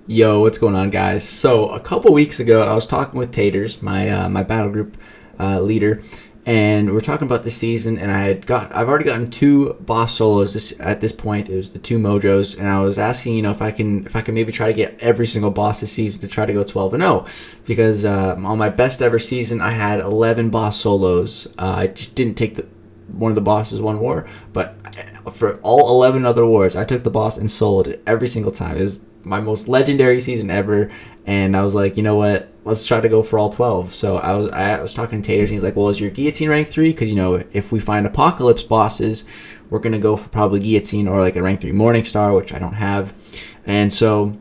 Yo, what's going on, guys? So a couple weeks ago, I was talking with Taters, my battle group leader, and we were talking about the season. And I've already gotten two boss solos at this point. It was the two Mojos, and I was asking, if I can maybe try to get every single boss this season to try to go 12-0, because on my best ever season, I had 11 boss solos. I just didn't take one of the bosses one war, but for all 11 other wars, I took the boss and soloed it every single time. It was my most legendary season ever, and I was like, you know what? Let's try to go for all 12. So I was talking to Taters, and he's like, well, is your guillotine rank 3? Because if we find apocalypse bosses, we're gonna go for probably guillotine or like a rank 3 morning star, which I don't have. And so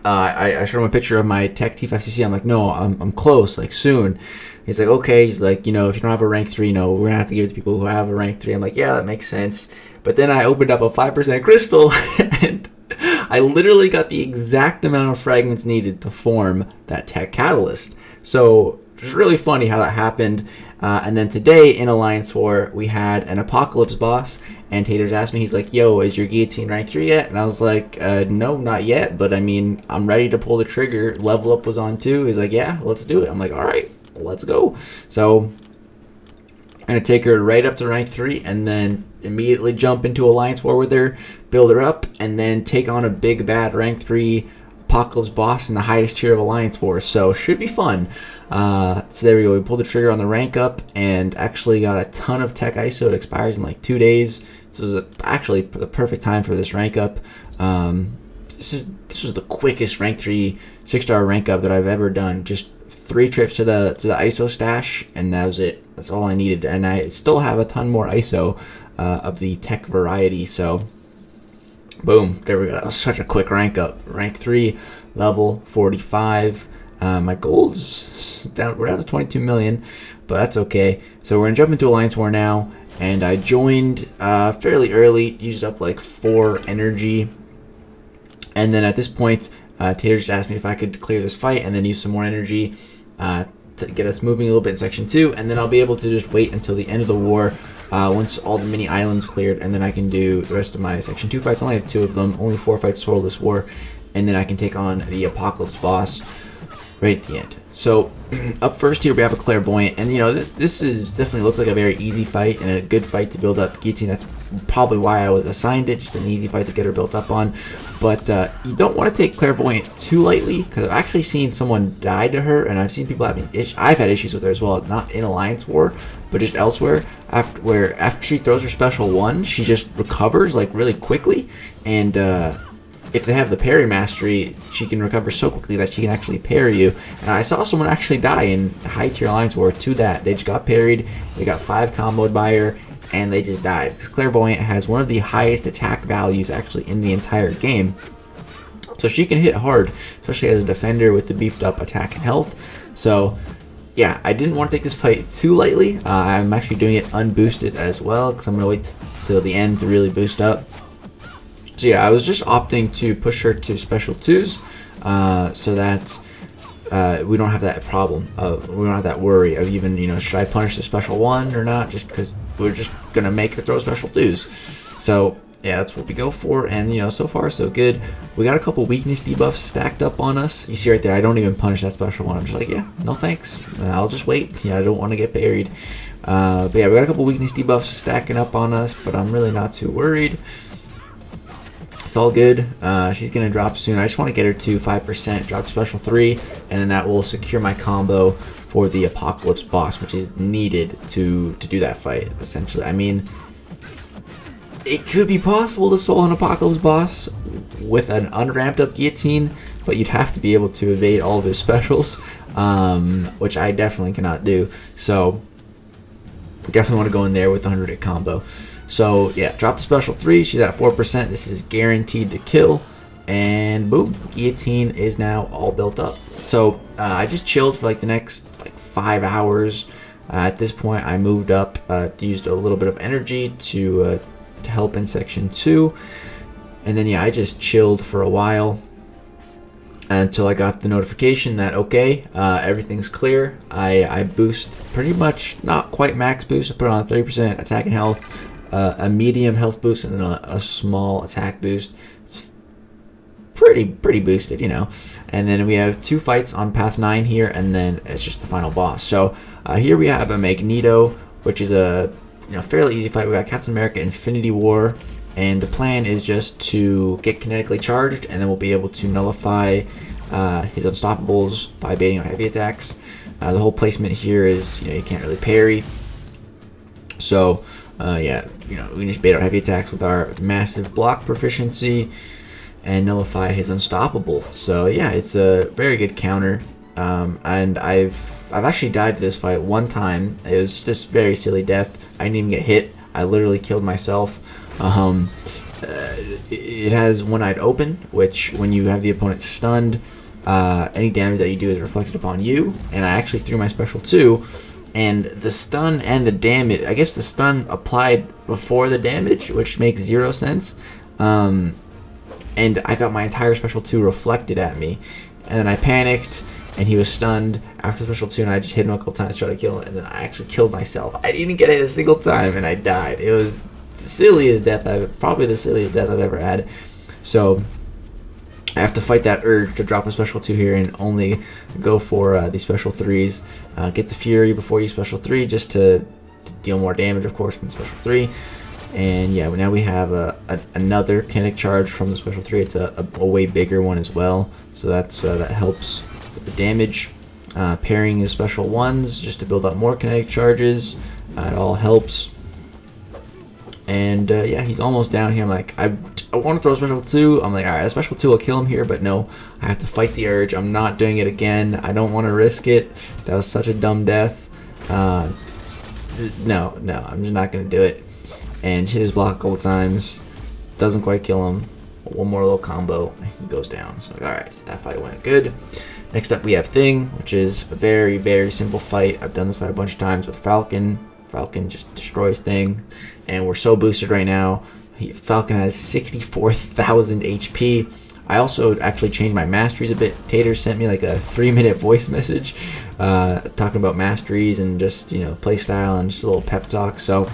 I showed him a picture of my tech T5CC. I'm like, no, I'm close, like soon. He's like, okay. He's like, if you don't have a rank 3, no, we're gonna have to give it to people who have a rank 3. I'm like, yeah, that makes sense. But then I opened up a 5% crystal and I literally got the exact amount of fragments needed to form that tech catalyst. So it's really funny how that happened. And then today in Alliance War, we had an apocalypse boss, and Taters asked me, he's like, yo, is your guillotine rank 3 yet? And I was like, no, not yet, but I mean, I'm ready to pull the trigger. Level up was on 2. He's like, yeah, let's do it. I'm like, all right, let's go. So I'm going to take her right up to rank 3 and then immediately jump into Alliance War with her, build her up, and then take on a big bad rank 3 apocalypse boss in the highest tier of Alliance War. So should be fun. So there we go. We pulled the trigger on the rank up and actually got a ton of tech ISO. It expires in like 2 days. This was actually the perfect time for this rank up. This was the quickest rank 3 6-star rank up that I've ever done. Just 3 trips to the ISO stash, and that was it. That's all I needed, and I still have a ton more ISO of the tech variety. So boom, there we go. That was such a quick rank up. Rank 3, level 45. My gold's down. We're down to 22 million, but that's okay. So we're gonna jump into Alliance War now, and I joined fairly early. Used up like 4 energy, and then at this point, Tater just asked me if I could clear this fight and then use some more energy to get us moving a little bit in Section 2, and then I'll be able to just wait until the end of the war once all the mini islands cleared, and then I can do the rest of my Section 2 fights. I only have 2 of them, only 4 fights total this war, and then I can take on the Apocalypse boss right at the end. So up first here we have a Clairvoyant, and this is definitely looks like a very easy fight and a good fight to build up guillotine. That's probably why I was assigned it, just an easy fight to get her built up on. But you don't want to take Clairvoyant too lightly, because I've actually seen someone die to her, and I've seen people having I've had issues with her as well, not in Alliance War, but just elsewhere. After she throws her special 1, she just recovers like really quickly, and if they have the parry mastery, she can recover so quickly that she can actually parry you. And I saw someone actually die in high tier Alliance War to that. They just got parried, they got 5 comboed by her, and they just died. Because Clairvoyant has one of the highest attack values actually in the entire game. So she can hit hard, especially as a defender with the beefed up attack and health. So yeah, I didn't want to take this fight too lightly. I'm actually doing it unboosted as well, because I'm going to wait till the end to really boost up. So yeah, I was just opting to push her to special 2s so that we don't have that problem. We don't have that worry of even, should I punish the special 1 or not, just because we're just going to make her throw special 2s. So yeah, that's what we go for, and so far so good. We got a couple weakness debuffs stacked up on us. You see right there, I don't even punish that special 1. I'm just like, yeah, no thanks. I'll just wait. I don't want to get buried. But yeah, we got a couple weakness debuffs stacking up on us, but I'm really not too worried. It's all good. She's going to drop soon. I just want to get her to 5%, drop special 3, and then that will secure my combo for the Apocalypse boss, which is needed to do that fight, essentially. I mean, it could be possible to solo an Apocalypse boss with an unramped up guillotine, but you'd have to be able to evade all of his specials, which I definitely cannot do. So definitely want to go in there with the 100-hit combo. So yeah, drop the special 3. She's at 4%. This is guaranteed to kill, and boom, guillotine is now all built up. So I just chilled for like the next 5 hours. At this point, I moved up, used a little bit of energy to help in Section 2, and then yeah, I just chilled for a while until I got the notification that okay, everything's clear. I boost pretty much not quite max boost. I put on 30% attack and health, a medium health boost, and then a small attack boost. It's pretty boosted, you know. And then we have 2 fights on path 9 here, and then it's just the final boss. So here we have a Magneto, which is a fairly easy fight. We got Captain America Infinity War, and the plan is just to get kinetically charged, and then we'll be able to nullify his unstoppables by baiting on heavy attacks. The whole placement here is you can't really parry, so yeah, we can just bait out heavy attacks with our massive block proficiency and nullify his unstoppable. So yeah, it's a very good counter. And I've actually died to this fight one time. It was just very silly death. I didn't even get hit. I literally killed myself. It has one-eyed open, which when you have the opponent stunned, any damage that you do is reflected upon you. And I actually threw my special too, and the stun and the damage, I guess the stun applied before the damage, which makes 0 sense. And I got my entire special 2 reflected at me, and then I panicked, and he was stunned after special 2, and I just hit him a couple times to try to kill him, and then I actually killed myself. I didn't get hit a single time, and I died. It was the silliest death probably the silliest death I've ever had. So I have to fight that urge to drop a special 2 here and only go for the special 3s. Get the Fury before you special 3 just to deal more damage, of course, from special 3. And yeah, now we have another kinetic charge from the special 3. It's a way bigger one as well, so that helps with the damage. Pairing his special 1s just to build up more kinetic charges. It all helps. And yeah, he's almost down here. I'm like, I want to throw special 2. I'm like, alright, a special 2 will kill him here, but no, I have to fight the urge. I'm not doing it again. I don't want to risk it. That was such a dumb death. No, I'm just not going to do it. And hit his block a couple times. Doesn't quite kill him. One more little combo, he goes down. So alright, so that fight went good. Next up we have Thing, which is a very, very simple fight. I've done this fight a bunch of times with Falcon. Falcon just destroys Thing, and we're so boosted right now. Falcon has 64,000 HP. I also actually changed my masteries a bit. Tater sent me like a 3-minute voice message talking about masteries and just play style and just a little pep talk. So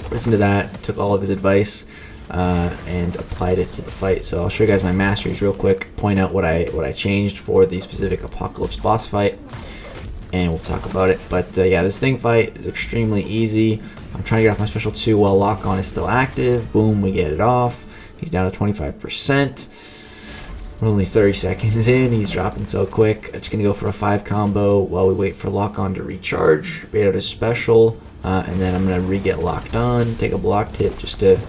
listened to that, took all of his advice, and applied it to the fight. So I'll show you guys my masteries real quick, point out what I changed for the specific Apocalypse boss fight, and we'll talk about it. But yeah, this Thing fight is extremely easy. I'm trying to get off my special 2 while lock on is still active. Boom, we get it off. He's down to 25%. We're only 30 seconds in. He's dropping so quick. I'm just gonna go for a 5 combo while we wait for lock on to recharge. Bait out his special, and then I'm gonna re-get locked on. Take a blocked hit just to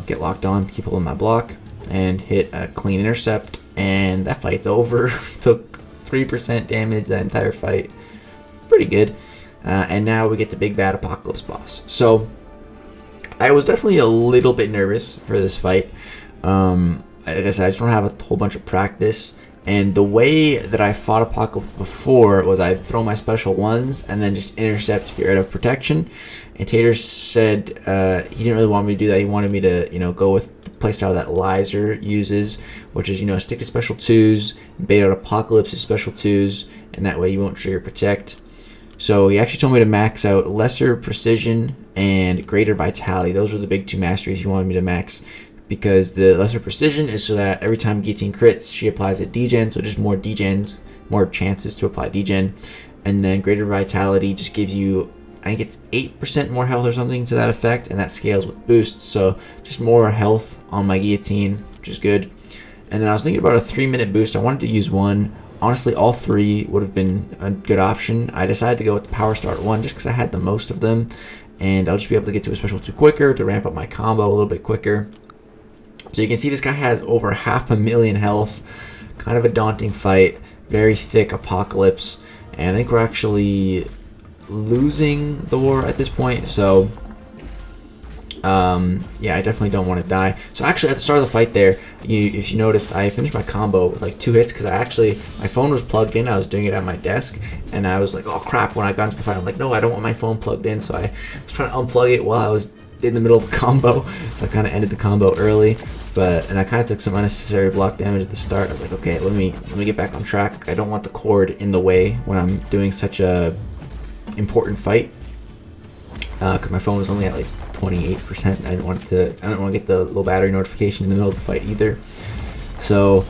get locked on, keep holding my block, and hit a clean intercept, and that fight's over. Took 3% damage that entire fight. Pretty good. And now we get the big bad Apocalypse boss. So I was definitely a little bit nervous for this fight. Like I said, I just don't have a whole bunch of practice. And the way that I fought Apocalypse before was I'd throw my special 1s and then just intercept to get rid of protection. And Tater said he didn't really want me to do that. He wanted me to go with the playstyle that Lizer uses, which is stick to special 2s, bait out Apocalypse's special 2s, and that way you won't trigger protect. So he actually told me to max out Lesser Precision and Greater Vitality. Those were the big 2 masteries he wanted me to max, because the Lesser Precision is so that every time Guillotine crits, she applies a degen, so just more degens, more chances to apply degen. And then Greater Vitality just gives you, I think it's 8% more health or something to that effect, and that scales with boosts, so just more health on my Guillotine, which is good. And then I was thinking about a 3-minute boost. I wanted to use one. Honestly, all 3 would have been a good option. I decided to go with the Power Start 1 just because I had the most of them, and I'll just be able to get to a special 2 quicker to ramp up my combo a little bit quicker. So you can see this guy has over 500,000 health. Kind of a daunting fight. Very thick Apocalypse, and I think we're actually losing the war at this point. So yeah, I definitely don't want to die. So actually at the start of the fight there, if you noticed, I finished my combo with like 2 hits because my phone was plugged in. I was doing it at my desk, and I was like, oh crap, when I got into the fight I'm like, no, I don't want my phone plugged in. So I was trying to unplug it while I was in the middle of the combo, so I kind of ended the combo early. And I kind of took some unnecessary block damage at the start. I was like, okay, let me get back on track. I don't want the cord in the way when I'm doing such a important fight, because my phone was only at like 28%. I didn't want to get the low battery notification in the middle of the fight either. So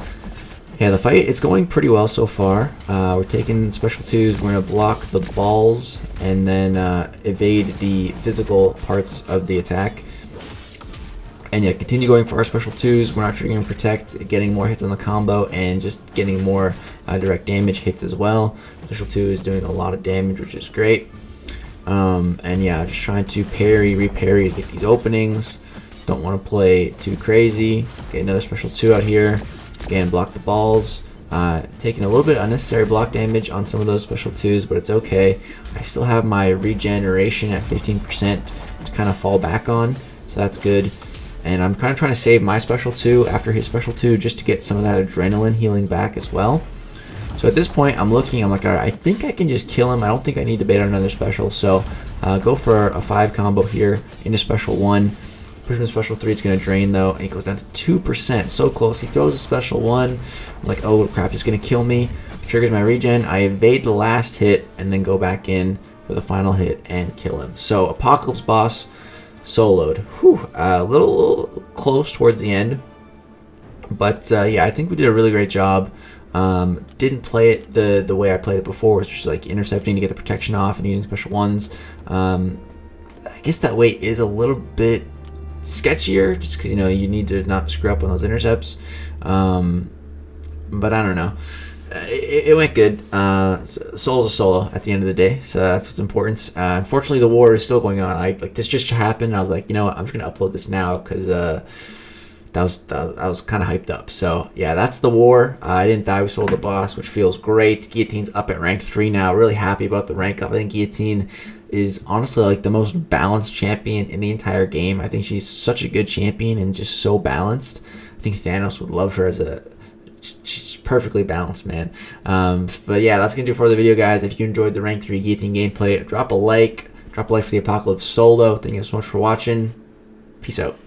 yeah, the fight, it's going pretty well so far. We're taking special 2s. We're going to block the balls and then evade the physical parts of the attack. And yeah, continue going for our special 2s. We're actually going to protect, getting more hits on the combo and just getting more direct damage hits as well. Special 2 is doing a lot of damage, which is great. And yeah, just trying to parry, reparry, get these openings. Don't want to play too crazy. Get another special 2 out here. Again, block the balls. Taking a little bit unnecessary block damage on some of those special 2s, but it's okay. I still have my regeneration at 15% to kind of fall back on, so that's good. And I'm kind of trying to save my special 2 after his special 2 just to get some of that adrenaline healing back as well. So at this point, I'm like, all right, I think I can just kill him. I don't think I need to bait on another special, so go for a 5 combo here into special 1. Pushing the special 3, it's going to drain though, and he goes down to 2%. So close. He throws a special 1. I'm like, oh crap, it's going to kill me. Triggers my regen. I evade the last hit and then go back in for the final hit and kill him. So Apocalypse boss soloed. Whew, a little close towards the end, but yeah, I think we did a really great job. Didn't play it the way I played it before, which was like intercepting to get the protection off and using special 1s. I guess that way is a little bit sketchier, just because you need to not screw up on those intercepts. But I don't know. It went good. Solo's a solo at the end of the day, so that's what's important. Unfortunately, the war is still going on. This just happened. I was like, you know what? I'm just gonna upload this now because I was kind of hyped up. So yeah, that's the war. I didn't die. We sold the boss, which feels great. Guillotine's up at rank 3 now. Really happy about the rank up. I think Guillotine is honestly like the most balanced champion in the entire game. I think she's such a good champion and just so balanced. I think Thanos would love her as she's perfectly balanced, man. But yeah, that's gonna do it for the video, guys. If you enjoyed the rank 3 Guillotine gameplay, drop a like for the Apocalypse solo. Thank you so much for watching. Peace out.